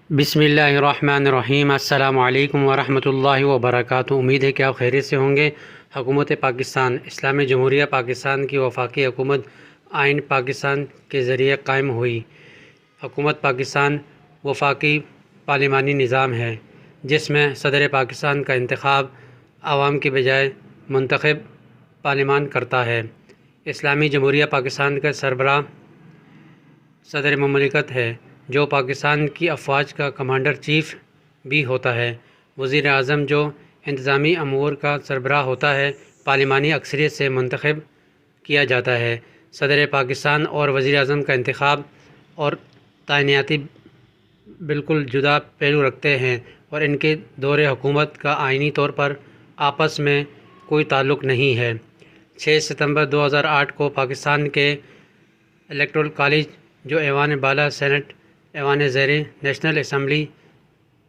بسم اللہ الرحمن الرحیم۔ السلام علیکم ورحمۃ اللہ وبرکاتہ۔ امید ہے کہ آپ خیریت سے ہوں گے۔ حکومت پاکستان اسلامی جمہوریہ پاکستان کی وفاقی حکومت آئین پاکستان کے ذریعے قائم ہوئی۔ حکومت پاکستان وفاقی پارلیمانی نظام ہے جس میں صدر پاکستان کا انتخاب عوام کی بجائے منتخب پارلیمان کرتا ہے۔ اسلامی جمہوریہ پاکستان کا سربراہ صدر مملکت ہے جو پاکستان کی افواج کا کمانڈر چیف بھی ہوتا ہے۔ وزیر اعظم جو انتظامی امور کا سربراہ ہوتا ہے پارلیمانی اکثریت سے منتخب کیا جاتا ہے۔ صدر پاکستان اور وزیر اعظم کا انتخاب اور تعیناتی بالکل جدا پہلو رکھتے ہیں اور ان کے دور حکومت کا آئینی طور پر آپس میں کوئی تعلق نہیں ہے۔ 6 ستمبر 2008 کو پاکستان کے الیکٹورل کالج جو ایوان بالا سینٹ، ایوان زیر نیشنل اسمبلی،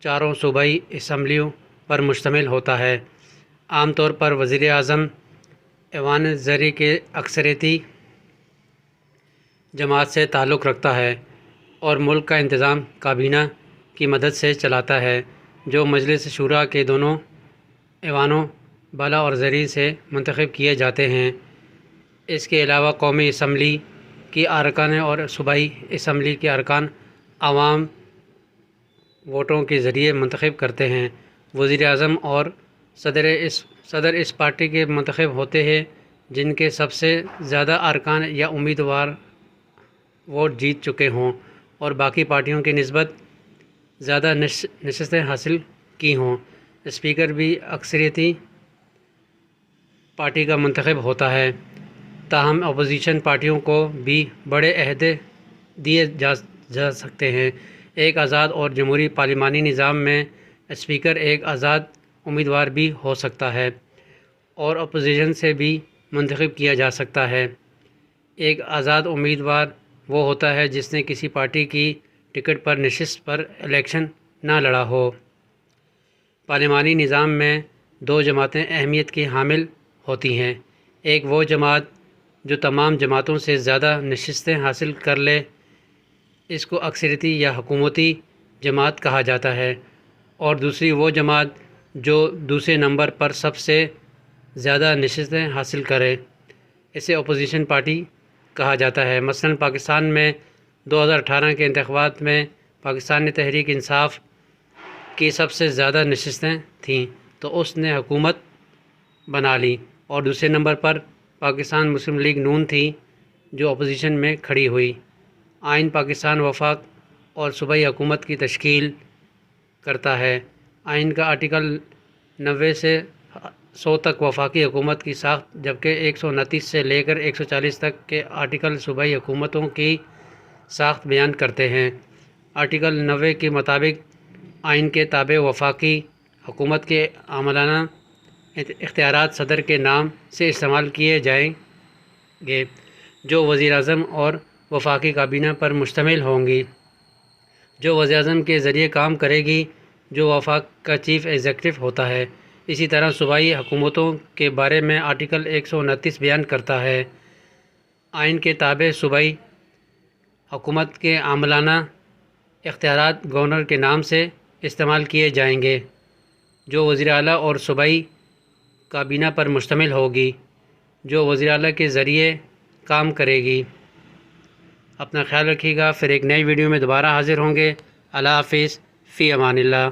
چاروں صوبائی اسمبلیوں پر مشتمل ہوتا ہے۔ عام طور پر وزیر اعظم ایوان زیر کے اکثریتی جماعت سے تعلق رکھتا ہے اور ملک کا انتظام کابینہ کی مدد سے چلاتا ہے جو مجلس شورا کے دونوں ایوانوں بالا اور زیر سے منتخب کیے جاتے ہیں۔ اس کے علاوہ قومی اسمبلی کی ارکان اور صوبائی اسمبلی کے ارکان عوام ووٹوں کے ذریعے منتخب کرتے ہیں۔ وزیر اعظم اور صدر اس پارٹی کے منتخب ہوتے ہیں جن کے سب سے زیادہ ارکان یا امیدوار ووٹ جیت چکے ہوں اور باقی پارٹیوں کی نسبت زیادہ نشستیں حاصل کی ہوں۔ اسپیکر بھی اکثریتی پارٹی کا منتخب ہوتا ہے، تاہم اپوزیشن پارٹیوں کو بھی بڑے عہدے دیے جا سکتے ہیں۔ ایک آزاد اور جمہوری پارلیمانی نظام میں اسپیکر ایک آزاد امیدوار بھی ہو سکتا ہے اور اپوزیشن سے بھی منتخب کیا جا سکتا ہے۔ ایک آزاد امیدوار وہ ہوتا ہے جس نے کسی پارٹی کی ٹکٹ پر نشست پر الیکشن نہ لڑا ہو۔ پارلیمانی نظام میں 2 جماعتیں اہمیت کی حامل ہوتی ہیں۔ ایک وہ جماعت جو تمام جماعتوں سے زیادہ نشستیں حاصل کر لے، اس کو اکثریتی یا حکومتی جماعت کہا جاتا ہے، اور دوسری وہ جماعت جو دوسرے نمبر پر سب سے زیادہ نشستیں حاصل کرے، اسے اپوزیشن پارٹی کہا جاتا ہے۔ مثلاً پاکستان میں 2018 کے انتخابات میں پاکستان تحریک انصاف کی سب سے زیادہ نشستیں تھیں تو اس نے حکومت بنا لی، اور دوسرے نمبر پر پاکستان مسلم لیگ نون تھی جو اپوزیشن میں کھڑی ہوئی۔ آئین پاکستان وفاق اور صوبائی حکومت کی تشکیل کرتا ہے۔ آئین کا آرٹیکل 90 سے 100 تک وفاقی حکومت کی ساخت، جبکہ 129 سے لے کر 140 تک کے آرٹیکل صوبائی حکومتوں کی ساخت بیان کرتے ہیں۔ آرٹیکل 90 کے مطابق آئین کے تابع وفاقی حکومت کے عاملانہ اختیارات صدر کے نام سے استعمال کیے جائیں گے، جو وزیر اعظم اور وفاقی کابینہ پر مشتمل ہوں گی، جو وزیر اعظم کے ذریعے کام کرے گی، جو وفاق کا چیف ایگزیکٹو ہوتا ہے۔ اسی طرح صوبائی حکومتوں کے بارے میں آرٹیکل 129 بیان کرتا ہے۔ آئین کے تابع صوبائی حکومت کے عاملانہ اختیارات گورنر کے نام سے استعمال کیے جائیں گے، جو وزیر اعلیٰ اور صوبائی کابینہ پر مشتمل ہوگی، جو وزیر اعلیٰ کے ذریعے کام کرے گی۔ اپنا خیال رکھیے گا، پھر ایک نئی ویڈیو میں دوبارہ حاضر ہوں گے۔ اللہ حافظ، فی امان اللہ۔